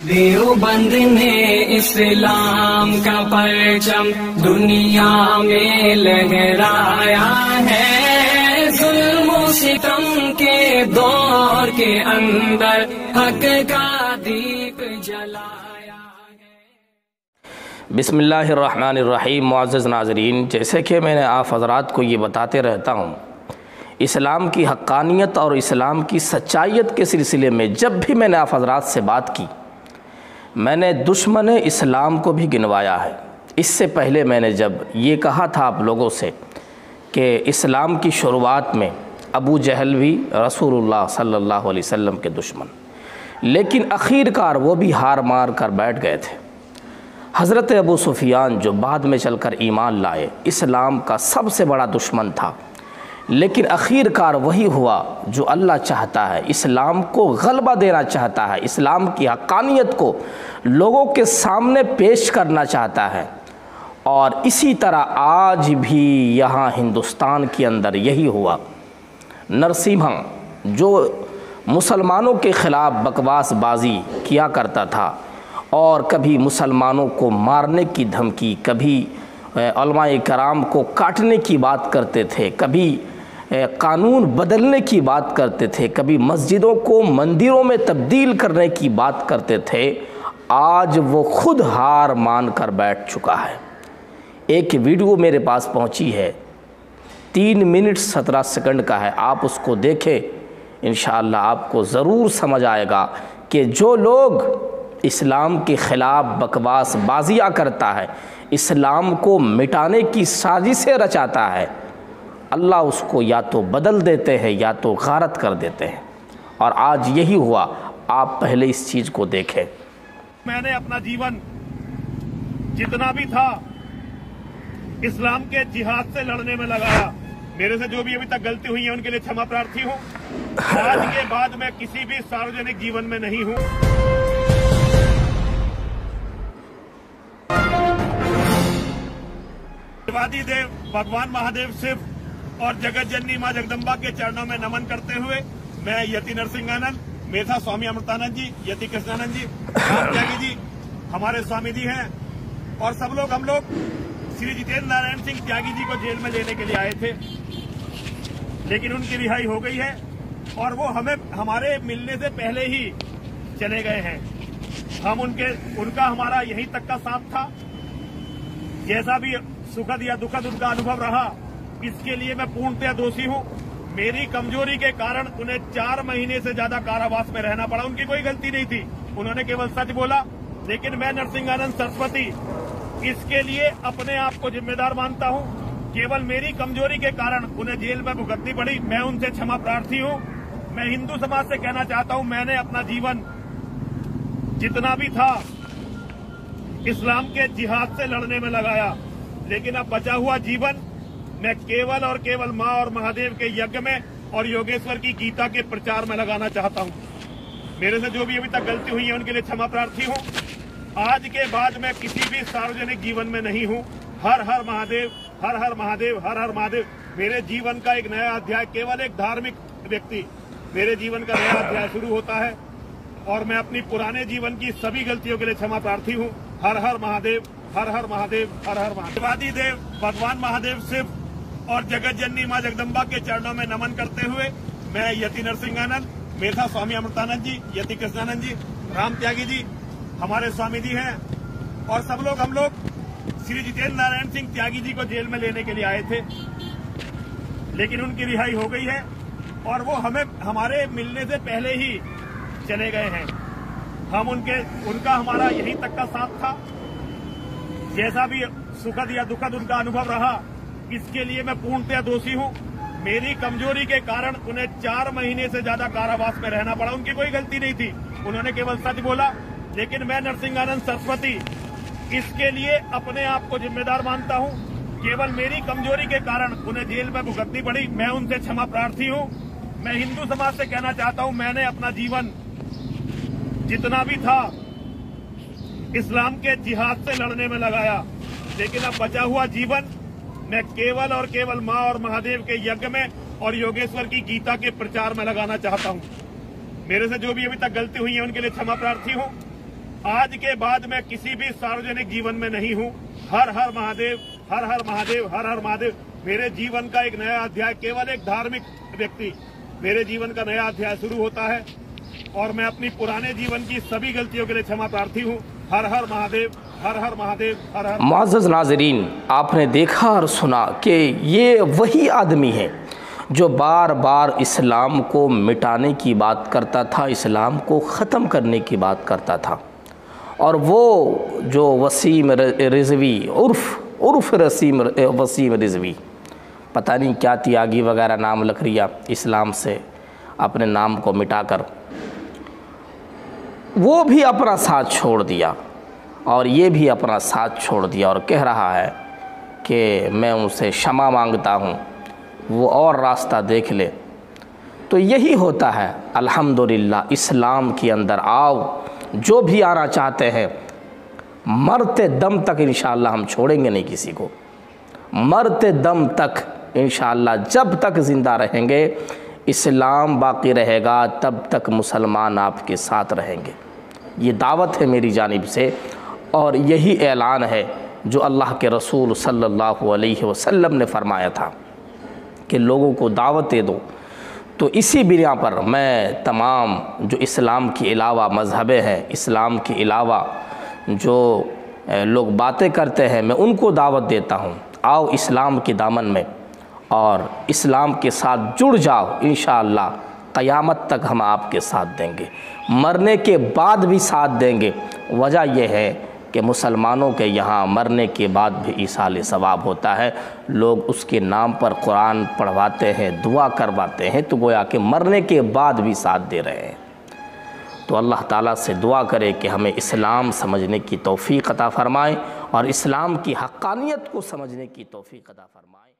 देवबंद ने इस्लाम का परचम दुनिया में लहराया है। जुल्म सितम के दौर के अंदर हक का दीप जलाया है। बिस्मिल्लाहिर्रहमानिर्रहीम। मुअज़्ज़ज़ नाज़रीन, जैसे कि मैंने आप हज़रात को ये बताते रहता हूँ, इस्लाम की हक़ानियत और इस्लाम की सच्चाइयत के सिलसिले में जब भी मैंने आप हज़रात से बात की, मैंने दुश्मन इस्लाम को भी गिनवाया है। इससे पहले मैंने जब ये कहा था आप लोगों से कि इस्लाम की शुरुआत में अबू जहल भी रसूलुल्लाह सल्लल्लाहु अलैहि वसल्लम के दुश्मन, लेकिन आखिरकार वो भी हार मार कर बैठ गए थे। हज़रत अबू सुफियान जो बाद में चलकर ईमान लाए, इस्लाम का सबसे बड़ा दुश्मन था, लेकिन आखिरकार वही हुआ जो अल्लाह चाहता है। इस्लाम को गलबा देना चाहता है, इस्लाम की हक़ानियत को लोगों के सामने पेश करना चाहता है। और इसी तरह आज भी यहाँ हिंदुस्तान के अंदर यही हुआ। नरसिम्हा जो मुसलमानों के ख़िलाफ़ बकवासबाजी किया करता था और कभी मुसलमानों को मारने की धमकी, कभी उलमाए कराम को काटने की बात करते थे, कभी कानून बदलने की बात करते थे, कभी मस्जिदों को मंदिरों में तब्दील करने की बात करते थे, आज वो खुद हार मान कर बैठ चुका है। एक वीडियो मेरे पास पहुंची है, 3 मिनट 17 सेकंड का है। आप उसको देखें, इंशाअल्लाह आपको ज़रूर समझ आएगा कि जो लोग इस्लाम के ख़िलाफ़ बकवास बाजियाँ करता है, इस्लाम को मिटाने की साजिशें रचाता है, अल्लाह उसको या तो बदल देते हैं या तो गारत कर देते हैं। और आज यही हुआ। आप पहले इस चीज़ को देखें। मैंने अपना जीवन जितना भी था इस्लाम के जिहाद से लड़ने में लगाया। मेरे से जो भी अभी तक गलती हुई है उनके लिए क्षमा प्रार्थी हूँ। आज के बाद मैं किसी भी सार्वजनिक जीवन में नहीं हूँ। देवादी देव भगवान महादेव शिव और जगत जननी माँ जगदम्बा के चरणों में नमन करते हुए मैं यति नरसिंहानंद, मेधा स्वामी अमृतानंद जी, यति कृष्णानंद जी, राम त्यागी जी हमारे स्वामी जी हैं, और सब लोग हम लोग श्री जितेंद्र नारायण सिंह त्यागी जी को जेल में लेने के लिए आए थे, लेकिन उनकी रिहाई हो गई है और वो हमारे मिलने से पहले ही चले गए हैं। हम उनका हमारा यहीं तक का साथ था। जैसा भी सुखद या दुखद उनका अनुभव रहा, इसके लिए मैं पूर्णतः दोषी हूँ। मेरी कमजोरी के कारण उन्हें 4 महीने से ज्यादा कारावास में रहना पड़ा। उनकी कोई गलती नहीं थी, उन्होंने केवल सच बोला। लेकिन मैं नरसिंहानंद सरस्वती इसके लिए अपने आप को जिम्मेदार मानता हूँ। केवल मेरी कमजोरी के कारण उन्हें जेल में भुगतनी पड़ी। मैं उनसे क्षमा प्रार्थी हूँ। मैं हिंदू समाज से कहना चाहता हूँ, मैंने अपना जीवन जितना भी था इस्लाम के जिहाद से लड़ने में लगाया, लेकिन अब बचा हुआ जीवन मैं केवल और केवल माँ और महादेव के यज्ञ में और योगेश्वर की गीता के प्रचार में लगाना चाहता हूँ। मेरे से जो भी अभी तक गलती हुई है उनके लिए क्षमा प्रार्थी हूँ। आज के बाद मैं किसी भी सार्वजनिक जीवन में नहीं हूँ। हर हर महादेव, हर हर महादेव, हर हर महादेव। मेरे जीवन का एक नया अध्याय, केवल एक धार्मिक व्यक्ति, मेरे जीवन का नया अध्याय शुरू होता है और मैं अपनी पुराने जीवन की सभी गलतियों के लिए क्षमा प्रार्थी हूँ। हर हर महादेव, हर हर महादेव, हर हर महादेव। देवादी देव भगवान महादेव शिव और जगत जननी माँ जगदम्बा के चरणों में नमन करते हुए मैं यति नरसिंहानंद, मेधा स्वामी अमृतानंद जी, यति कृष्णानंद जी, राम त्यागी जी हमारे स्वामी जी हैं, और सब लोग हम लोग श्री जितेंद्र नारायण सिंह त्यागी जी को जेल में लेने के लिए आए थे, लेकिन उनकी रिहाई हो गई है और वो हमारे मिलने से पहले ही चले गए हैं। हम उनका हमारा यहीं तक का साथ था। जैसा भी सुखद या दुखद उनका अनुभव रहा, इसके लिए मैं पूर्णतः दोषी हूँ। मेरी कमजोरी के कारण उन्हें 4 महीने से ज्यादा कारावास में रहना पड़ा। उनकी कोई गलती नहीं थी, उन्होंने केवल सच बोला। लेकिन मैं नरसिंहानंद सरस्वती इसके लिए अपने आप को जिम्मेदार मानता हूँ। केवल मेरी कमजोरी के कारण उन्हें जेल में भुगतनी पड़ी। मैं उनसे क्षमा प्रार्थी हूँ। मैं हिंदू समाज से कहना चाहता हूँ, मैंने अपना जीवन जितना भी था इस्लाम के जिहाद से लड़ने में लगाया, लेकिन अब बचा हुआ जीवन मैं केवल और केवल माँ और महादेव के यज्ञ में और योगेश्वर की गीता के प्रचार में लगाना चाहता हूँ। मेरे से जो भी अभी तक गलती हुई है उनके लिए क्षमा प्रार्थी हूँ। आज के बाद मैं किसी भी सार्वजनिक जीवन में नहीं हूं। हर हर महादेव, हर हर महादेव, हर हर महादेव। मेरे जीवन का एक नया अध्याय, केवल एक धार्मिक व्यक्ति, मेरे जीवन का नया अध्याय शुरू होता है और मैं अपनी पुराने जीवन की सभी गलतियों के लिए क्षमा प्रार्थी हूं। हर हर महादेव, हर हर महादेव, हर हर। मुअज़्ज़ज़ नाज़रीन, आपने देखा और सुना कि ये वही आदमी है जो बार बार इस्लाम को मिटाने की बात करता था, इस्लाम को ख़त्म करने की बात करता था। और वो जो वसीम रिज़वी उर्फ वसीम रिज़वी, पता नहीं क्या त्यागी वगैरह नाम लग रिया, इस्लाम से अपने नाम को मिटाकर वो भी अपना साथ छोड़ दिया और ये भी अपना साथ छोड़ दिया और कह रहा है कि मैं उनसे क्षमा मांगता हूँ, वो और रास्ता देख ले। तो यही होता है। अल्हम्दुलिल्लाह, इस्लाम के अंदर आओ, जो भी आना चाहते हैं, मरते दम तक इंशाअल्लाह हम छोड़ेंगे नहीं किसी को, मरते दम तक इंशाअल्लाह। जब तक ज़िंदा रहेंगे, इस्लाम बाकी रहेगा, तब तक मुसलमान आपके साथ रहेंगे। ये दावत है मेरी जानिब से और यही ऐलान है जो अल्लाह के रसूल सल्लल्लाहु अलैहि वसल्लम ने फरमाया था कि लोगों को दावतें दो। तो इसी बिना पर मैं तमाम जो इस्लाम के अलावा मज़हबें हैं, इस्लाम के अलावा जो लोग बातें करते हैं, मैं उनको दावत देता हूँ, आओ इस्लाम के दामन में और इस्लाम के साथ जुड़ जाओ। इंशाअल्लाह क़यामत तक हम आपके साथ देंगे, मरने के बाद भी साथ देंगे। वजह यह है कि मुसलमानों के यहाँ मरने के बाद भी ईसाल सवाब होता है। लोग उसके नाम पर कुरान पढ़वाते हैं, दुआ करवाते हैं, तो गोया कि मरने के बाद भी साथ दे रहे हैं। तो अल्लाह ताला से दुआ करे कि हमें इस्लाम समझने की तौफ़ीक़ अता फ़रमाए और इस्लाम की हक़ानियत को समझने की तौफ़ीक़ अता फ़रमाए।